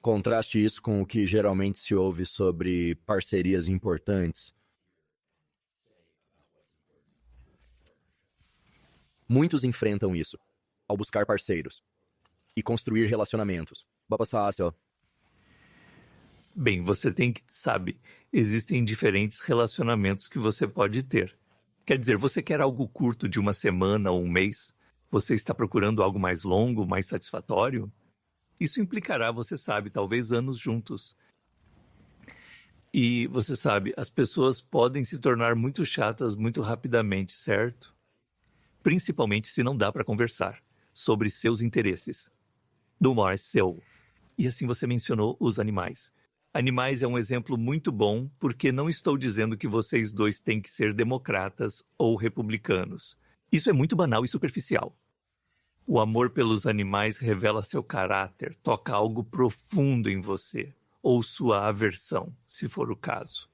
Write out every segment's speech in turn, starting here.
Contraste isso com o que geralmente se ouve sobre parcerias importantes. Muitos enfrentam isso ao buscar parceiros e construir relacionamentos. Bem, você tem que, sabe, existem diferentes relacionamentos que você pode ter. Quer dizer, você quer algo curto de uma semana ou um mês? Você está procurando algo mais longo, mais satisfatório? Isso implicará, você sabe, talvez anos juntos. E, você sabe, as pessoas podem se tornar muito chatas muito rapidamente, certo? Principalmente se não dá para conversar sobre seus interesses. Do mais seu. E assim você mencionou os animais. Animais é um exemplo muito bom porque não estou dizendo que vocês dois têm que ser democratas ou republicanos. Isso é muito banal e superficial. O amor pelos animais revela seu caráter, toca algo profundo em você, ou sua aversão, se for o caso.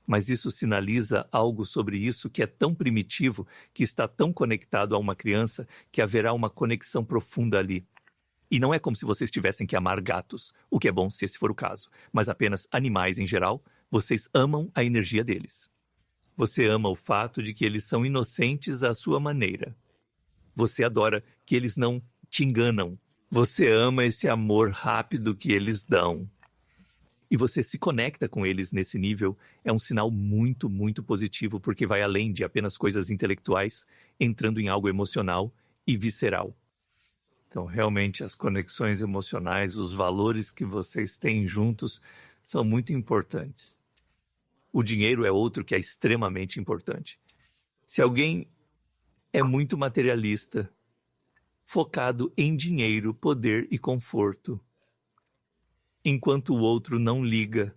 Mas isso sinaliza algo sobre isso que é tão primitivo, que está tão conectado a uma criança, que haverá uma conexão profunda ali. E não é como se vocês tivessem que amar gatos, o que é bom se esse for o caso, mas apenas animais em geral, vocês amam a energia deles. Você ama o fato de que eles são inocentes à sua maneira. Você adora que eles não te enganam. Você ama esse amor rápido que eles dão. E você se conecta com eles nesse nível, é um sinal muito, muito positivo, porque vai além de apenas coisas intelectuais, entrando em algo emocional e visceral. Então, realmente, as conexões emocionais, os valores que vocês têm juntos são muito importantes. O dinheiro é outro que é extremamente importante. Se alguém é muito materialista, focado em dinheiro, poder e conforto, enquanto o outro não liga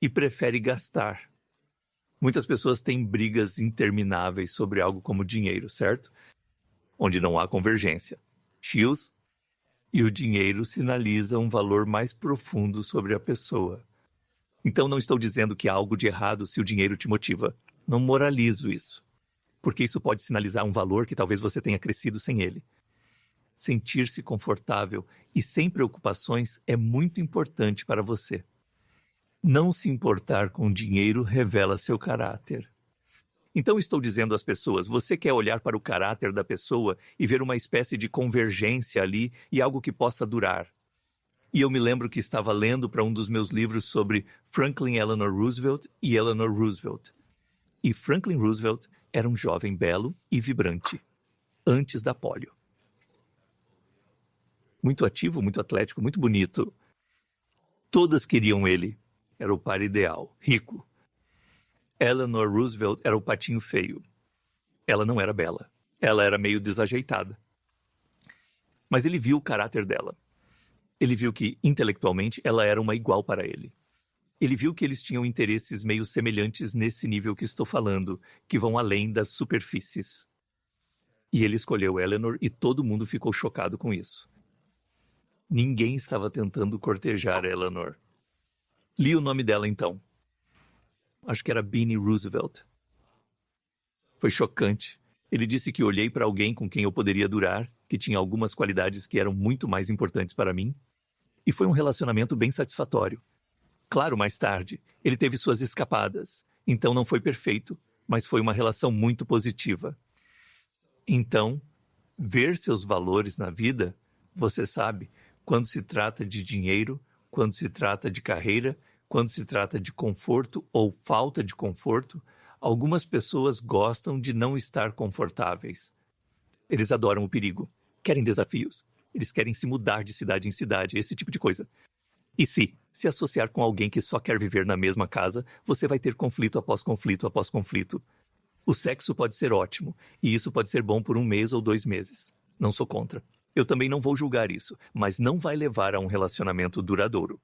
e prefere gastar. Muitas pessoas têm brigas intermináveis sobre algo como dinheiro, certo? Onde não há convergência. Shields e o dinheiro sinaliza um valor mais profundo sobre a pessoa. Então não estou dizendo que há algo de errado se o dinheiro te motiva. Não moralizo isso. Porque isso pode sinalizar um valor que talvez você tenha crescido sem ele. Sentir-se confortável e sem preocupações é muito importante para você. Não se importar com dinheiro revela seu caráter. Então estou dizendo às pessoas, você quer olhar para o caráter da pessoa e ver uma espécie de convergência ali e algo que possa durar. E eu me lembro que estava lendo para um dos meus livros sobre Franklin Eleanor Roosevelt e Eleanor Roosevelt. E Franklin Roosevelt era um jovem belo e vibrante, antes da polio. Muito ativo, muito atlético, muito bonito. Todas queriam ele. Era o par ideal, rico. Eleanor Roosevelt era o patinho feio. Ela não era bela. Ela era meio desajeitada. Mas ele viu o caráter dela. Ele viu que, intelectualmente, ela era uma igual para ele. Ele viu que eles tinham interesses meio semelhantes nesse nível que estou falando, que vão além das superfícies. E ele escolheu Eleanor e todo mundo ficou chocado com isso. Ninguém estava tentando cortejar Eleanor. Li o nome dela então. Acho que era Beanie Roosevelt. Foi chocante. Ele disse que olhei para alguém com quem eu poderia durar, que tinha algumas qualidades que eram muito mais importantes para mim, e foi um relacionamento bem satisfatório. Claro, mais tarde, ele teve suas escapadas, então não foi perfeito, mas foi uma relação muito positiva. Então, ver seus valores na vida, você sabe, quando se trata de dinheiro, quando se trata de carreira, quando se trata de conforto ou falta de conforto, algumas pessoas gostam de não estar confortáveis. Eles adoram o perigo, querem desafios, eles querem se mudar de cidade em cidade, esse tipo de coisa. E se associar com alguém que só quer viver na mesma casa, você vai ter conflito após conflito após conflito. O sexo pode ser ótimo, e isso pode ser bom por 1 mês ou 2 meses. Não sou contra. Eu também não vou julgar isso, mas não vai levar a um relacionamento duradouro.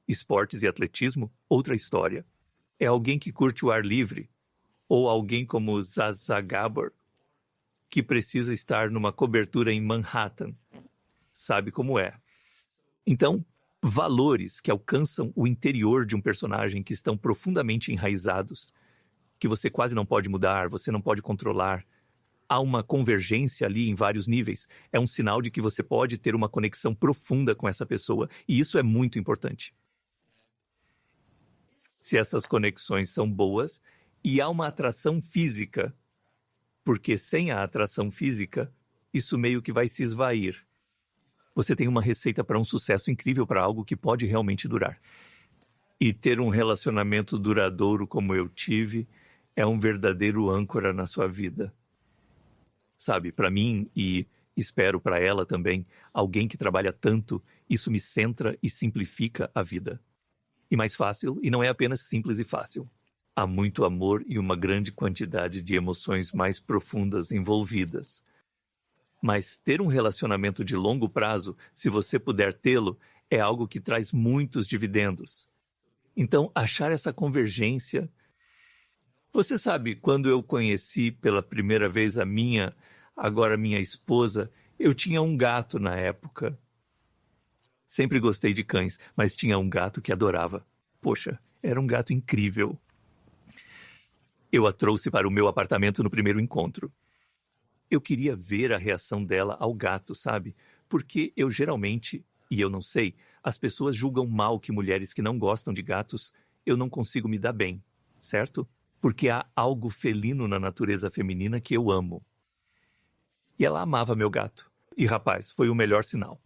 Esportes e atletismo, outra história. É alguém que curte o ar livre, ou alguém como Zaza Gabor, que precisa estar numa cobertura em Manhattan. Sabe como é. Então, valores que alcançam o interior de um personagem, que estão profundamente enraizados, que você quase não pode mudar, você não pode controlar, há uma convergência ali em vários níveis, é um sinal de que você pode ter uma conexão profunda com essa pessoa. E isso é muito importante. Se essas conexões são boas e há uma atração física, porque sem a atração física, isso meio que vai se esvair. Você tem uma receita para um sucesso incrível, para algo que pode realmente durar. E ter um relacionamento duradouro como eu tive é um verdadeiro âncora na sua vida. Sabe, para mim, e espero para ela também, alguém que trabalha tanto, isso me centra e simplifica a vida. E mais fácil, e não é apenas simples e fácil. Há muito amor e uma grande quantidade de emoções mais profundas envolvidas. Mas ter um relacionamento de longo prazo, se você puder tê-lo, é algo que traz muitos dividendos. Então, achar essa convergência... Você sabe, quando eu conheci pela primeira vez agora minha esposa, eu tinha um gato na época. Sempre gostei de cães, mas tinha um gato que adorava. Poxa, era um gato incrível. Eu a trouxe para o meu apartamento no primeiro encontro. Eu queria ver a reação dela ao gato, sabe? Porque eu geralmente, e eu não sei, as pessoas julgam mal que mulheres que não gostam de gatos, eu não consigo me dar bem, certo? Porque há algo felino na natureza feminina que eu amo. E ela amava meu gato. E, rapaz, foi o melhor sinal.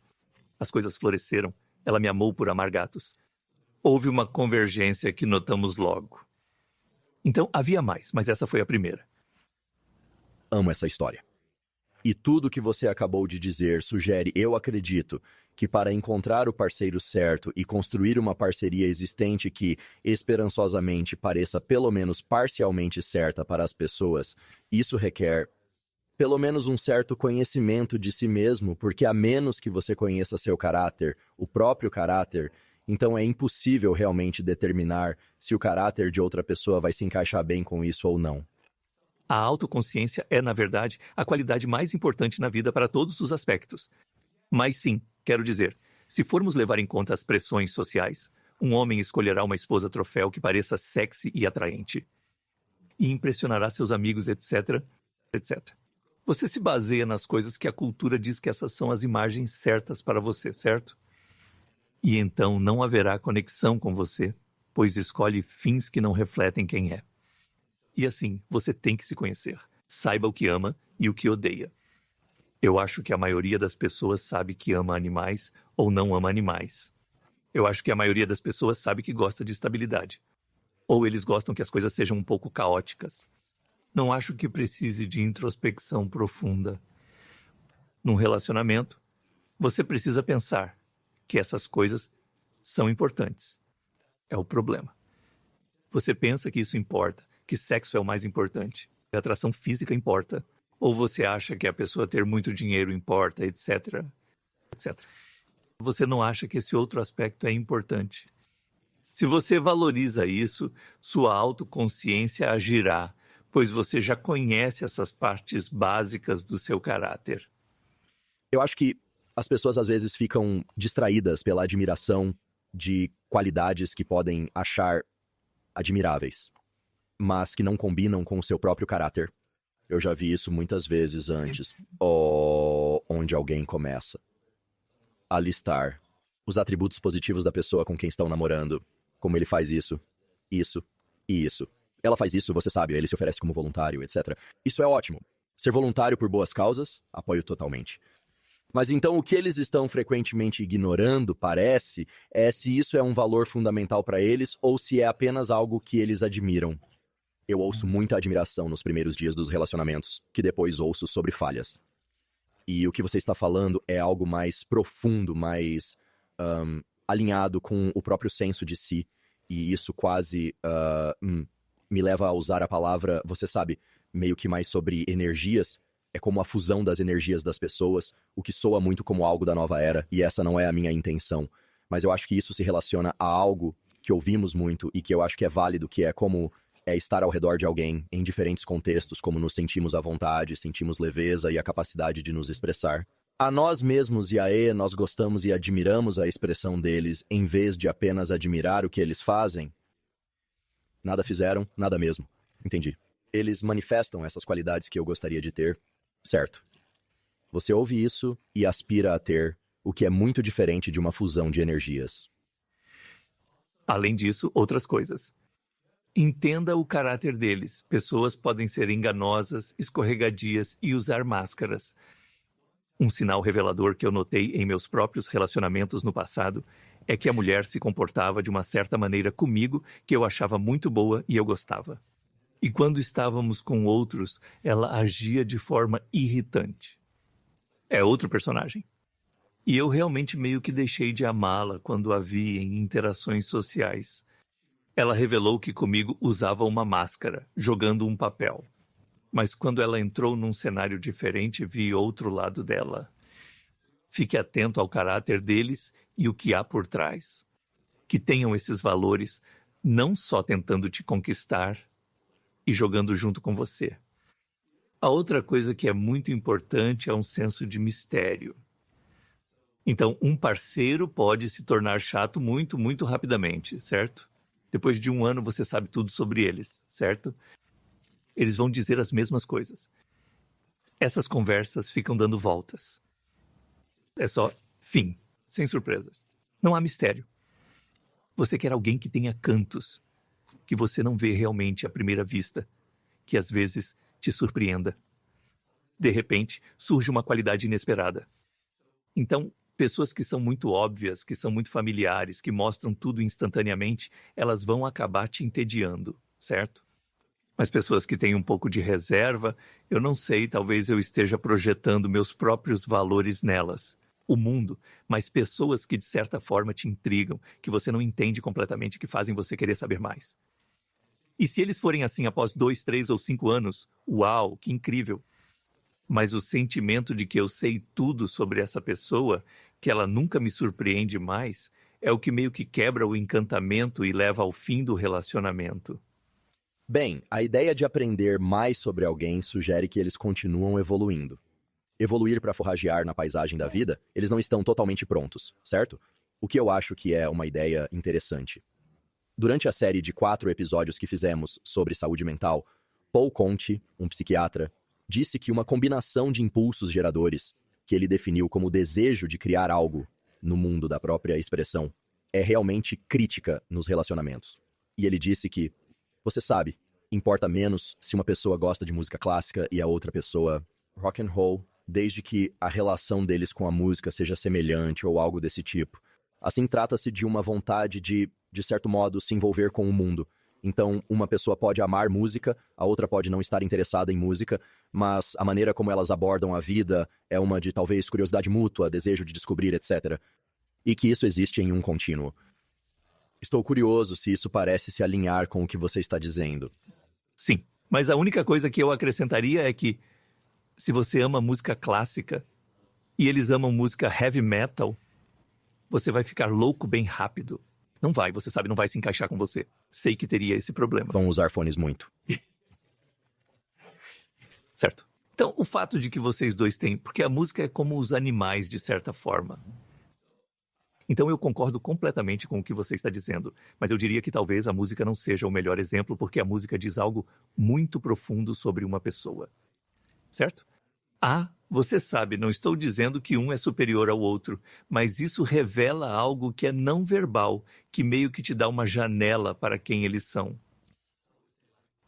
As coisas floresceram. Ela me amou por amar gatos. Houve uma convergência que notamos logo. Então, havia mais, mas essa foi a primeira. Amo essa história. E tudo que você acabou de dizer sugere, eu acredito, que para encontrar o parceiro certo e construir uma parceria existente que, esperançosamente, pareça pelo menos parcialmente certa para as pessoas, isso requer pelo menos um certo conhecimento de si mesmo, porque a menos que você conheça seu caráter, o próprio caráter, então é impossível realmente determinar se o caráter de outra pessoa vai se encaixar bem com isso ou não. A autoconsciência é, na verdade, a qualidade mais importante na vida para todos os aspectos. Mas sim, quero dizer, se formos levar em conta as pressões sociais, um homem escolherá uma esposa troféu que pareça sexy e atraente. E impressionará seus amigos, etc, etc. Você se baseia nas coisas que a cultura diz que essas são as imagens certas para você, certo? E então não haverá conexão com você, pois escolhe fins que não refletem quem é. E assim, você tem que se conhecer. Saiba o que ama e o que odeia. Eu acho que a maioria das pessoas sabe que ama animais ou não ama animais. Eu acho que a maioria das pessoas sabe que gosta de estabilidade. Ou eles gostam que as coisas sejam um pouco caóticas. Não acho que precise de introspecção profunda. Num relacionamento, você precisa pensar que essas coisas são importantes. É o problema. Você pensa que isso importa, que sexo é o mais importante, que a atração física importa, ou você acha que a pessoa ter muito dinheiro importa, etc, etc. Você não acha que esse outro aspecto é importante. Se você valoriza isso, sua autoconsciência agirá, pois você já conhece essas partes básicas do seu caráter. Eu acho que as pessoas às vezes ficam distraídas pela admiração de qualidades que podem achar admiráveis, mas que não combinam com o seu próprio caráter. Eu já vi isso muitas vezes antes, onde alguém começa a listar os atributos positivos da pessoa com quem estão namorando, como ele faz isso e isso. Ela faz isso, você sabe, ele se oferece como voluntário, etc. Isso é ótimo. Ser voluntário por boas causas, apoio totalmente. Mas então o que eles estão frequentemente ignorando, parece, é se isso é um valor fundamental para eles ou se é apenas algo que eles admiram. Eu ouço muita admiração nos primeiros dias dos relacionamentos, que depois ouço sobre falhas. E o que você está falando é algo mais profundo, mais alinhado com o próprio senso de si. E isso quase me leva a usar a palavra, você sabe, meio que mais sobre energias. É como a fusão das energias das pessoas, o que soa muito como algo da nova era, e essa não é a minha intenção. Mas eu acho que isso se relaciona a algo que ouvimos muito e que eu acho que é válido, que é como estar ao redor de alguém em diferentes contextos, como nos sentimos à vontade, sentimos leveza e a capacidade de nos expressar. A nós mesmos e a nós gostamos e admiramos a expressão deles, em vez de apenas admirar o que eles fazem. Nada fizeram, nada mesmo. Entendi. Eles manifestam essas qualidades que eu gostaria de ter, Certo. Você ouve isso e aspira a ter o que é muito diferente de uma fusão de energias. Além disso, outras coisas. Entenda o caráter deles. Pessoas podem ser enganosas, escorregadias e usar máscaras. Um sinal revelador que eu notei em meus próprios relacionamentos no passado é que a mulher se comportava de uma certa maneira comigo que eu achava muito boa e eu gostava. E quando estávamos com outros, ela agia de forma irritante. É outro personagem. E eu realmente meio que deixei de amá-la quando a vi em interações sociais. Ela revelou que comigo usava uma máscara, jogando um papel. Mas quando ela entrou num cenário diferente, vi outro lado dela. Fique atento ao caráter deles e o que há por trás. Que tenham esses valores, não só tentando te conquistar e jogando junto com você. A outra coisa que é muito importante é um senso de mistério. Então, um parceiro pode se tornar chato muito, muito rapidamente, certo? Depois de um ano, você sabe tudo sobre eles, certo? Eles vão dizer as mesmas coisas. Essas conversas ficam dando voltas. É só fim, sem surpresas. Não há mistério. Você quer alguém que tenha cantos, que você não vê realmente à primeira vista, que às vezes te surpreenda. De repente, surge uma qualidade inesperada. Então, pessoas que são muito óbvias, que são muito familiares, que mostram tudo instantaneamente, elas vão acabar te entediando, certo? Mas pessoas que têm um pouco de reserva, eu não sei, talvez eu esteja projetando meus próprios valores nelas. O mundo, mas pessoas que de certa forma te intrigam, que você não entende completamente, que fazem você querer saber mais. E se eles forem assim após 2, 3 ou 5 anos, uau, que incrível! Mas o sentimento de que eu sei tudo sobre essa pessoa, que ela nunca me surpreende mais, é o que meio que quebra o encantamento e leva ao fim do relacionamento. Bem, a ideia de aprender mais sobre alguém sugere que eles continuam evoluindo. Evoluir para forragear na paisagem da vida, eles não estão totalmente prontos, certo? O que eu acho que é uma ideia interessante. Durante a série de 4 episódios que fizemos sobre saúde mental, Paul Conte, um psiquiatra, disse que uma combinação de impulsos geradores, que ele definiu como o desejo de criar algo no mundo da própria expressão, é realmente crítica nos relacionamentos. E ele disse que, você sabe, importa menos se uma pessoa gosta de música clássica e a outra pessoa rock and roll, desde que a relação deles com a música seja semelhante ou algo desse tipo. Assim, trata-se de uma vontade de certo modo, se envolver com o mundo. Então, uma pessoa pode amar música, a outra pode não estar interessada em música, mas a maneira como elas abordam a vida é uma de talvez curiosidade mútua, desejo de descobrir, etc. E que isso existe em um contínuo. Estou curioso se isso parece se alinhar com o que você está dizendo. Sim, mas a única coisa que eu acrescentaria é que, se você ama música clássica e eles amam música heavy metal, você vai ficar louco bem rápido. Não vai, você sabe, não vai se encaixar com você. Sei que teria esse problema. Vão usar fones muito. Certo. Então, o fato de que vocês dois têm... Porque a música é como os animais, de certa forma. Então, eu concordo completamente com o que você está dizendo. Mas eu diria que talvez a música não seja o melhor exemplo, porque a música diz algo muito profundo sobre uma pessoa. Certo? Você sabe, não estou dizendo que um é superior ao outro, mas isso revela algo que é não verbal, que meio que te dá uma janela para quem eles são.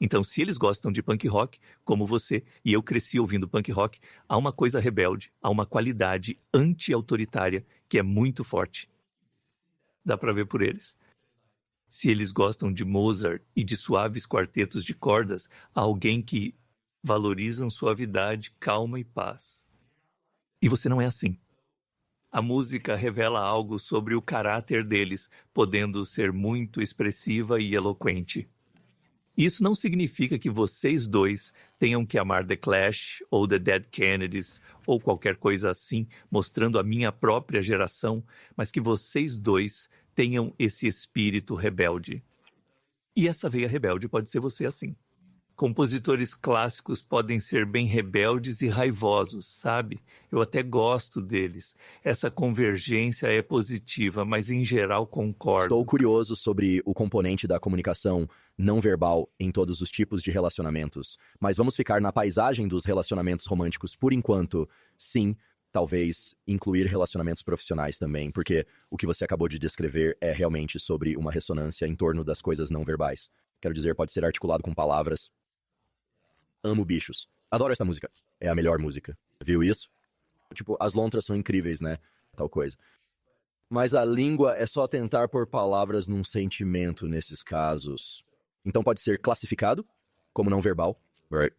Então, se eles gostam de punk rock, como você, e eu cresci ouvindo punk rock, há uma coisa rebelde, há uma qualidade anti-autoritária que é muito forte. Dá para ver por eles. Se eles gostam de Mozart e de suaves quartetos de cordas, há alguém que valorizam suavidade, calma e paz. E você não é assim. A música revela algo sobre o caráter deles, podendo ser muito expressiva e eloquente. Isso não significa que vocês dois tenham que amar The Clash ou The Dead Kennedys ou qualquer coisa assim, mostrando a minha própria geração, mas que vocês dois tenham esse espírito rebelde. E essa veia rebelde pode ser você assim. Compositores clássicos podem ser bem rebeldes e raivosos, sabe? Eu até gosto deles. Essa convergência é positiva, mas em geral concordo. Estou curioso sobre o componente da comunicação não verbal em todos os tipos de relacionamentos, mas vamos ficar na paisagem dos relacionamentos românticos por enquanto. Sim, talvez incluir relacionamentos profissionais também, porque o que você acabou de descrever é realmente sobre uma ressonância em torno das coisas não verbais. Quero dizer, pode ser articulado com palavras. Amo bichos. Adoro essa música. É a melhor música. Viu isso? Tipo, as lontras são incríveis, né? Tal coisa. Mas a língua é só tentar pôr palavras num sentimento nesses casos. Então pode ser classificado como não verbal. Right.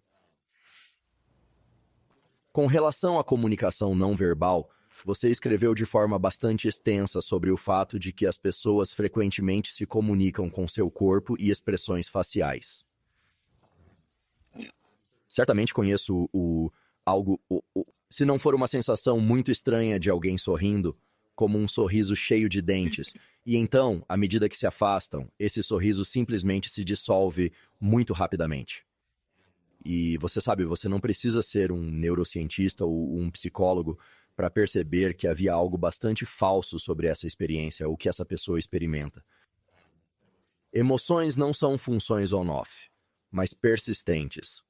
Com relação à comunicação não verbal, você escreveu de forma bastante extensa sobre o fato de que as pessoas frequentemente se comunicam com seu corpo e expressões faciais. Certamente conheço se não for uma sensação muito estranha de alguém sorrindo, como um sorriso cheio de dentes. E então, à medida que se afastam, esse sorriso simplesmente se dissolve muito rapidamente. E você sabe, você não precisa ser um neurocientista ou um psicólogo para perceber que havia algo bastante falso sobre essa experiência, o que essa pessoa experimenta. Emoções não são funções on-off, mas persistentes.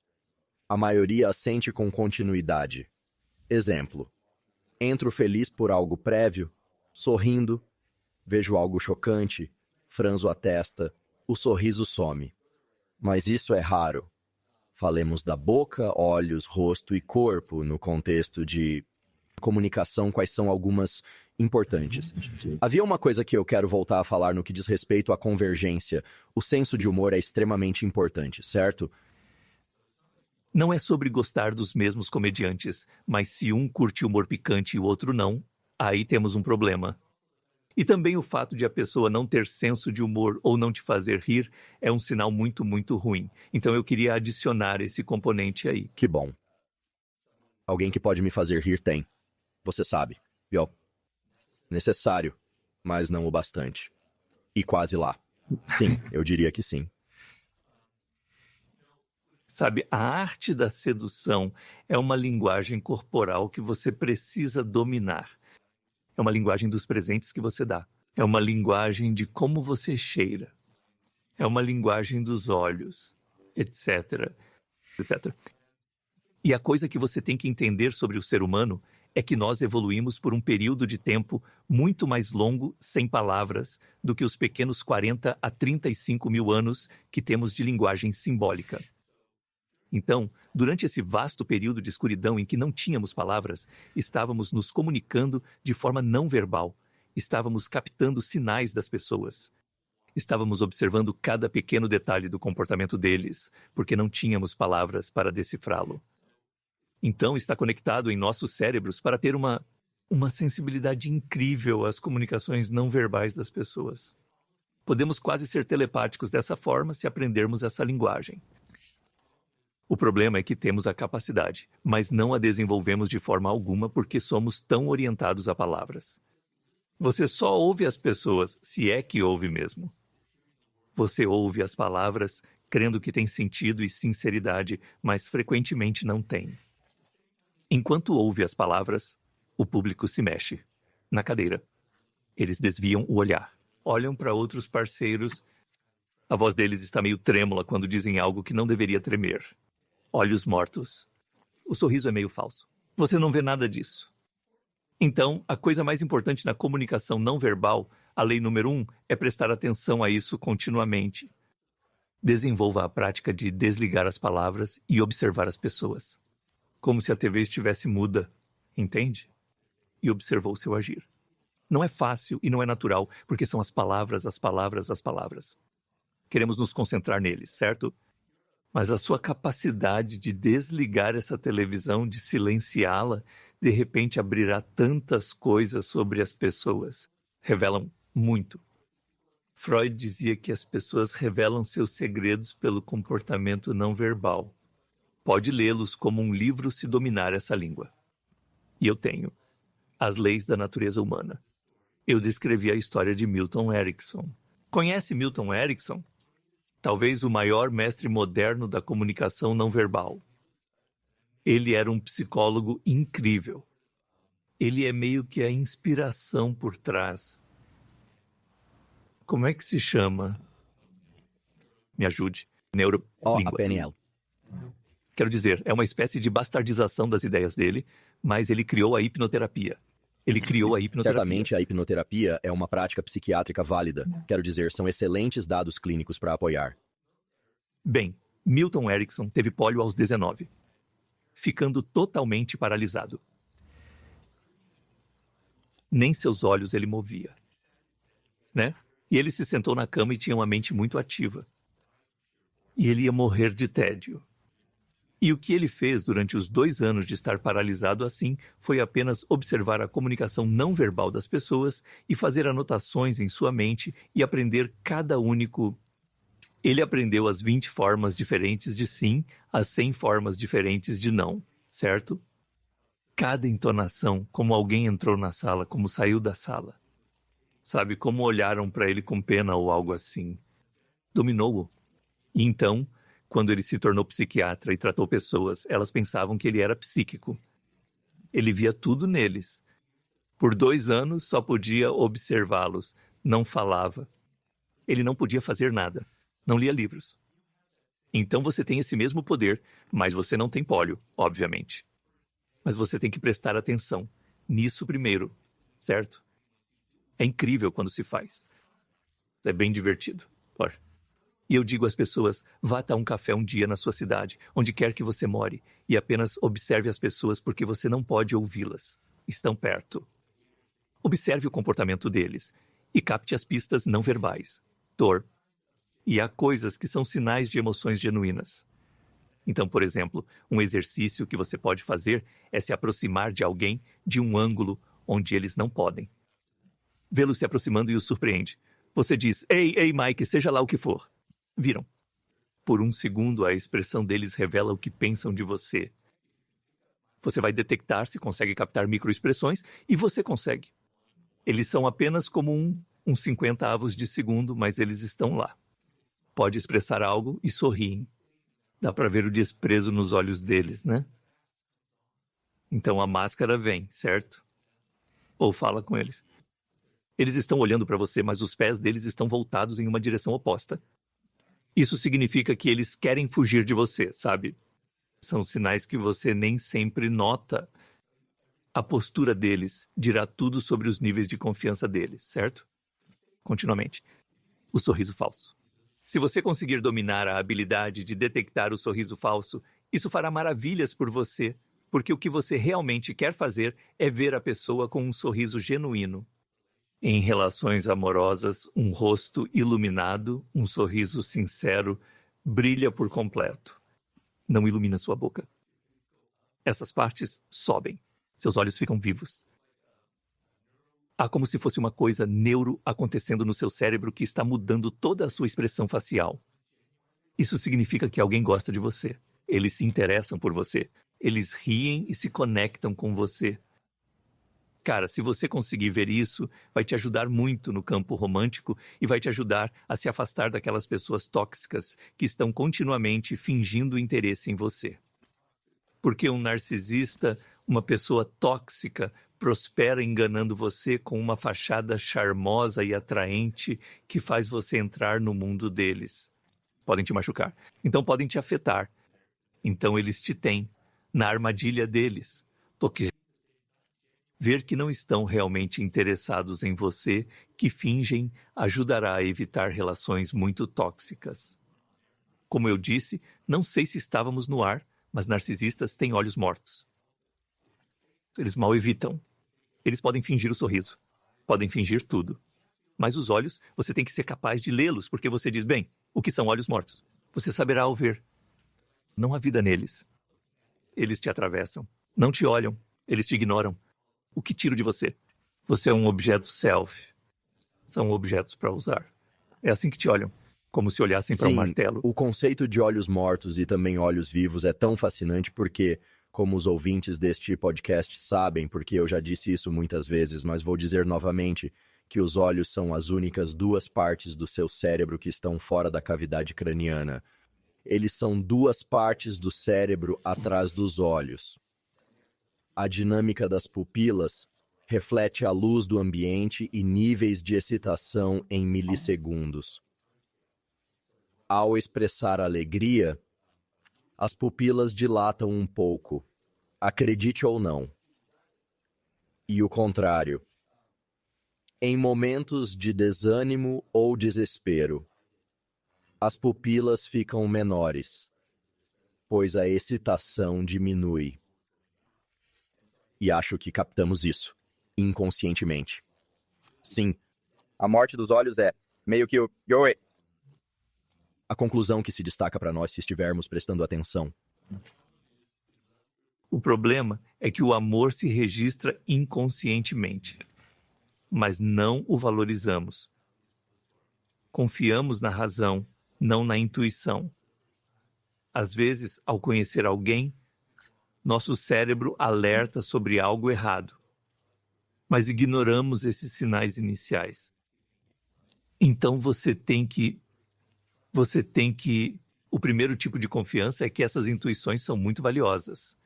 A maioria as sente com continuidade. Exemplo. Entro feliz por algo prévio, sorrindo, vejo algo chocante, franzo a testa, o sorriso some. Mas isso é raro. Falemos da boca, olhos, rosto e corpo no contexto de comunicação, quais são algumas importantes. Havia uma coisa que eu quero voltar a falar no que diz respeito à convergência. O senso de humor é extremamente importante, certo? Não é sobre gostar dos mesmos comediantes, mas se um curte humor picante e o outro não, aí temos um problema. E também o fato de a pessoa não ter senso de humor ou não te fazer rir é um sinal muito, muito ruim. Então eu queria adicionar esse componente aí. Que bom. Alguém que pode me fazer rir tem. Você sabe, viu? Necessário, mas não o bastante. E quase lá. Sim, eu diria que sim. Sabe, a arte da sedução é uma linguagem corporal que você precisa dominar. É uma linguagem dos presentes que você dá. É uma linguagem de como você cheira. É uma linguagem dos olhos, etc, etc. E a coisa que você tem que entender sobre o ser humano é que nós evoluímos por um período de tempo muito mais longo sem palavras do que os pequenos 40 a 35 mil anos que temos de linguagem simbólica. Então, durante esse vasto período de escuridão em que não tínhamos palavras, estávamos nos comunicando de forma não verbal. Estávamos captando sinais das pessoas. Estávamos observando cada pequeno detalhe do comportamento deles, porque não tínhamos palavras para decifrá-lo. Então, está conectado em nossos cérebros para ter uma sensibilidade incrível às comunicações não verbais das pessoas. Podemos quase ser telepáticos dessa forma se aprendermos essa linguagem. O problema é que temos a capacidade, mas não a desenvolvemos de forma alguma porque somos tão orientados a palavras. Você só ouve as pessoas, se é que ouve mesmo. Você ouve as palavras crendo que tem sentido e sinceridade, mas frequentemente não tem. Enquanto ouve as palavras, o público se mexe na cadeira. Eles desviam o olhar, olham para outros parceiros. A voz deles está meio trêmula quando dizem algo que não deveria tremer. Olhos mortos. O sorriso é meio falso. Você não vê nada disso. Então, a coisa mais importante na comunicação não verbal, a lei número 1, é prestar atenção a isso continuamente. Desenvolva a prática de desligar as palavras e observar as pessoas. Como se a TV estivesse muda, entende? E observou seu agir. Não é fácil e não é natural, porque são as palavras, as palavras, as palavras. Queremos nos concentrar neles, certo? Mas a sua capacidade de desligar essa televisão, de silenciá-la, de repente abrirá tantas coisas sobre as pessoas. Revelam muito. Freud dizia que as pessoas revelam seus segredos pelo comportamento não verbal. Pode lê-los como um livro se dominar essa língua. E eu tenho. As Leis da Natureza Humana. Eu descrevi a história de Milton Erickson. Conhece Milton Erickson? talvez o maior mestre moderno da comunicação não verbal. Ele era um psicólogo incrível. Ele é meio que a inspiração por trás. Como é que se chama? Me ajude. A PNL. Quero dizer, é uma espécie de bastardização das ideias dele, mas ele criou a hipnoterapia. Certamente a hipnoterapia é uma prática psiquiátrica válida. Quero dizer, são excelentes dados clínicos para apoiar. Bem, Milton Erickson teve pólio aos 19, ficando totalmente paralisado. Nem seus olhos ele movia, né? E ele se sentou na cama e tinha uma mente muito ativa. E ele ia morrer de tédio. E o que ele fez durante os 2 anos de estar paralisado assim foi apenas observar a comunicação não verbal das pessoas e fazer anotações em sua mente e aprender cada único. Ele aprendeu as 20 formas diferentes de sim, as 100 formas diferentes de não, certo? Cada entonação, como alguém entrou na sala, como saiu da sala. Sabe, como olharam para ele com pena ou algo assim. Dominou-o. E então, quando ele se tornou psiquiatra e tratou pessoas, elas pensavam que ele era psíquico. Ele via tudo neles. Por 2 anos, só podia observá-los. Não falava. Ele não podia fazer nada. Não lia livros. Então você tem esse mesmo poder, mas você não tem pólio, obviamente. Mas você tem que prestar atenção nisso primeiro, certo? É incrível quando se faz. É bem divertido. Claro. E eu digo às pessoas, vá a um café um dia na sua cidade, onde quer que você more, e apenas observe as pessoas porque você não pode ouvi-las. Estão perto. Observe o comportamento deles e capte as pistas não verbais, dor. E há coisas que são sinais de emoções genuínas. Então, por exemplo, um exercício que você pode fazer é se aproximar de alguém de um ângulo onde eles não podem. Vê-lo se aproximando e o surpreende. Você diz, ei, Mike, seja lá o que for. Viram? Por 1 segundo, a expressão deles revela o que pensam de você. Você vai detectar se consegue captar microexpressões e você consegue. Eles são apenas como uns 50avos de segundo, mas eles estão lá. Pode expressar algo e sorriem. Dá para ver o desprezo nos olhos deles, né? Então a máscara vem, certo? Ou fala com eles. Eles estão olhando para você, mas os pés deles estão voltados em uma direção oposta. Isso significa que eles querem fugir de você, sabe? São sinais que você nem sempre nota. A postura deles dirá tudo sobre os níveis de confiança deles, certo? Continuamente. O sorriso falso. Se você conseguir dominar a habilidade de detectar o sorriso falso, isso fará maravilhas por você, porque o que você realmente quer fazer é ver a pessoa com um sorriso genuíno. Em relações amorosas, um rosto iluminado, um sorriso sincero, brilha por completo. Não ilumina sua boca. Essas partes sobem. Seus olhos ficam vivos. Há como se fosse uma coisa neuro acontecendo no seu cérebro que está mudando toda a sua expressão facial. Isso significa que alguém gosta de você. Eles se interessam por você. Eles riem e se conectam com você. Cara, se você conseguir ver isso, vai te ajudar muito no campo romântico e vai te ajudar a se afastar daquelas pessoas tóxicas que estão continuamente fingindo interesse em você. Porque um narcisista, uma pessoa tóxica, prospera enganando você com uma fachada charmosa e atraente que faz você entrar no mundo deles. Podem te machucar. Então podem te afetar. Então eles te têm na armadilha deles. Ver que não estão realmente interessados em você, que fingem, ajudará a evitar relações muito tóxicas. Como eu disse, não sei se estávamos no ar, mas narcisistas têm olhos mortos. Eles mal evitam. Eles podem fingir o sorriso. Podem fingir tudo. Mas os olhos, você tem que ser capaz de lê-los, porque você diz, bem, o que são olhos mortos? Você saberá ao ver. Não há vida neles. Eles te atravessam. Não te olham. Eles te ignoram. O que tiro de você? Você é um objeto self. São objetos para usar. É assim que te olham. Como se olhassem para um martelo. O conceito de olhos mortos e também olhos vivos é tão fascinante porque, como os ouvintes deste podcast sabem, porque eu já disse isso muitas vezes, mas vou dizer novamente, que os olhos são as únicas duas partes do seu cérebro que estão fora da cavidade craniana. Eles são duas partes do cérebro atrás dos olhos. A dinâmica das pupilas reflete a luz do ambiente e níveis de excitação em milissegundos. Ao expressar alegria, as pupilas dilatam um pouco, acredite ou não. E o contrário. Em momentos de desânimo ou desespero, as pupilas ficam menores, pois a excitação diminui. E acho que captamos isso, inconscientemente. Sim, a morte dos olhos é meio que o Yoe. A conclusão que se destaca para nós se estivermos prestando atenção. O problema é que o amor se registra inconscientemente, mas não o valorizamos. Confiamos na razão, não na intuição. Às vezes, ao conhecer alguém, nosso cérebro alerta sobre algo errado, mas ignoramos esses sinais iniciais. Então o primeiro tipo de confiança é que essas intuições são muito valiosas.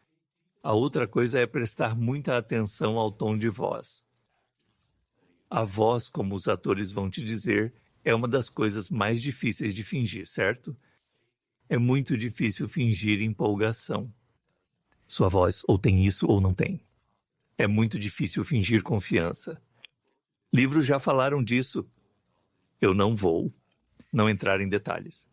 A outra coisa é prestar muita atenção ao tom de voz. A voz, como os atores vão te dizer, é uma das coisas mais difíceis de fingir, certo? É muito difícil fingir empolgação. Sua voz ou tem isso ou não tem. É muito difícil fingir confiança. Livros já falaram disso. Eu não vou entrar em detalhes.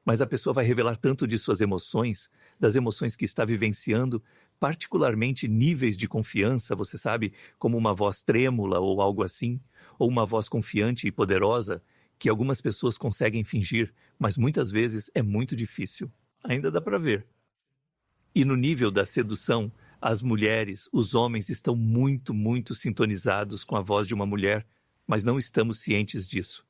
Mas a pessoa vai revelar tanto de suas emoções, das emoções que está vivenciando, particularmente níveis de confiança, você sabe, como uma voz trêmula ou algo assim, ou uma voz confiante e poderosa, que algumas pessoas conseguem fingir, mas muitas vezes é muito difícil. Ainda dá para ver. E no nível da sedução, as mulheres, os homens estão muito, muito sintonizados com a voz de uma mulher, mas não estamos cientes disso.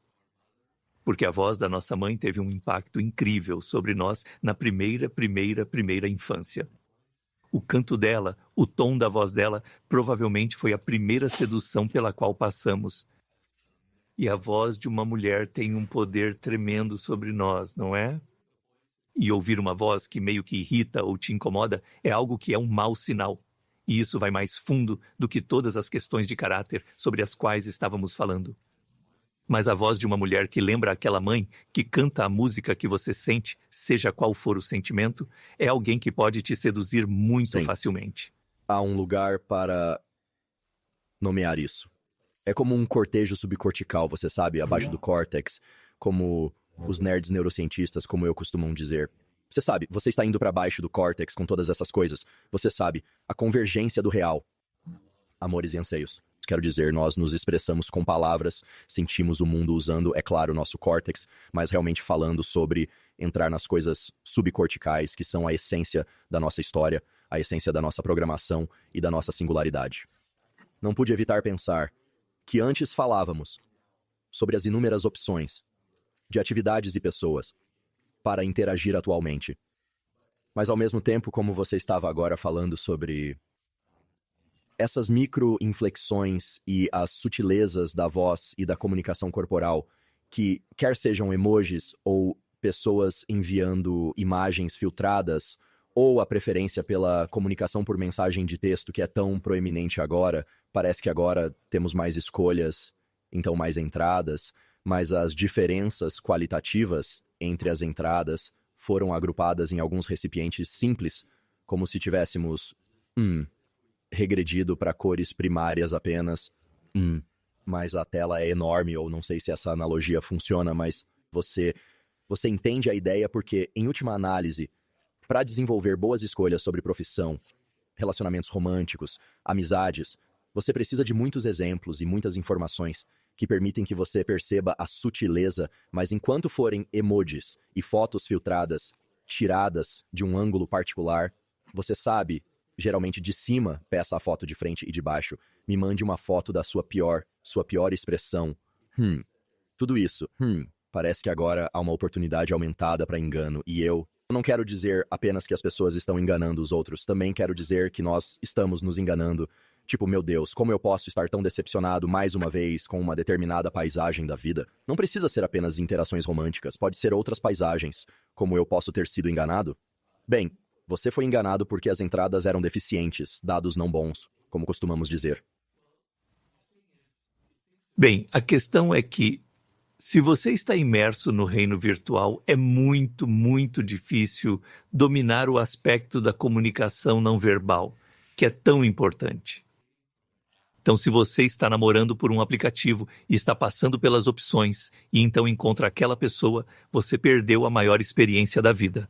Porque a voz da nossa mãe teve um impacto incrível sobre nós na primeira infância. O canto dela, o tom da voz dela, provavelmente foi a primeira sedução pela qual passamos. E a voz de uma mulher tem um poder tremendo sobre nós, não é? E ouvir uma voz que meio que irrita ou te incomoda é algo que é um mau sinal. E isso vai mais fundo do que todas as questões de caráter sobre as quais estávamos falando. Mas a voz de uma mulher que lembra aquela mãe, que canta a música que você sente, seja qual for o sentimento, é alguém que pode te seduzir muito facilmente. Há um lugar para nomear isso. É como um cortejo subcortical, você sabe, abaixo do córtex, como os nerds neurocientistas, como eu costumam dizer. Você sabe, você está indo para baixo do córtex com todas essas coisas. Você sabe, a convergência do real. Amores e anseios. Quero dizer, nós nos expressamos com palavras, sentimos o mundo usando, é claro, o nosso córtex, mas realmente falando sobre entrar nas coisas subcorticais, que são a essência da nossa história, a essência da nossa programação e da nossa singularidade. Não pude evitar pensar que antes falávamos sobre as inúmeras opções de atividades e pessoas para interagir atualmente. Mas ao mesmo tempo, como você estava agora falando sobre essas micro-inflexões e as sutilezas da voz e da comunicação corporal, que quer sejam emojis ou pessoas enviando imagens filtradas, ou a preferência pela comunicação por mensagem de texto que é tão proeminente agora, parece que agora temos mais escolhas, então mais entradas, mas as diferenças qualitativas entre as entradas foram agrupadas em alguns recipientes simples, como se tivéssemos regredido para cores primárias apenas. Mas a tela é enorme, ou não sei se essa analogia funciona, mas você entende a ideia porque, em última análise, para desenvolver boas escolhas sobre profissão, relacionamentos românticos, amizades, você precisa de muitos exemplos e muitas informações que permitem que você perceba a sutileza, mas enquanto forem emojis e fotos filtradas, tiradas de um ângulo particular, você sabe, geralmente de cima, peça a foto de frente e de baixo, me mande uma foto da sua pior expressão. Tudo isso, parece que agora há uma oportunidade aumentada para engano, e eu não quero dizer apenas que as pessoas estão enganando os outros, também quero dizer que nós estamos nos enganando Tipo, meu Deus, como eu posso estar tão decepcionado mais uma vez com uma determinada paisagem da vida? Não precisa ser apenas interações românticas, pode ser outras paisagens, como eu posso ter sido enganado. Bem, você foi enganado porque as entradas eram deficientes, dados não bons, como costumamos dizer. Bem, a questão é que, se você está imerso no reino virtual, é muito, muito difícil dominar o aspecto da comunicação não verbal, que é tão importante. Então, se você está namorando por um aplicativo e está passando pelas opções e então encontra aquela pessoa, você perdeu a maior experiência da vida.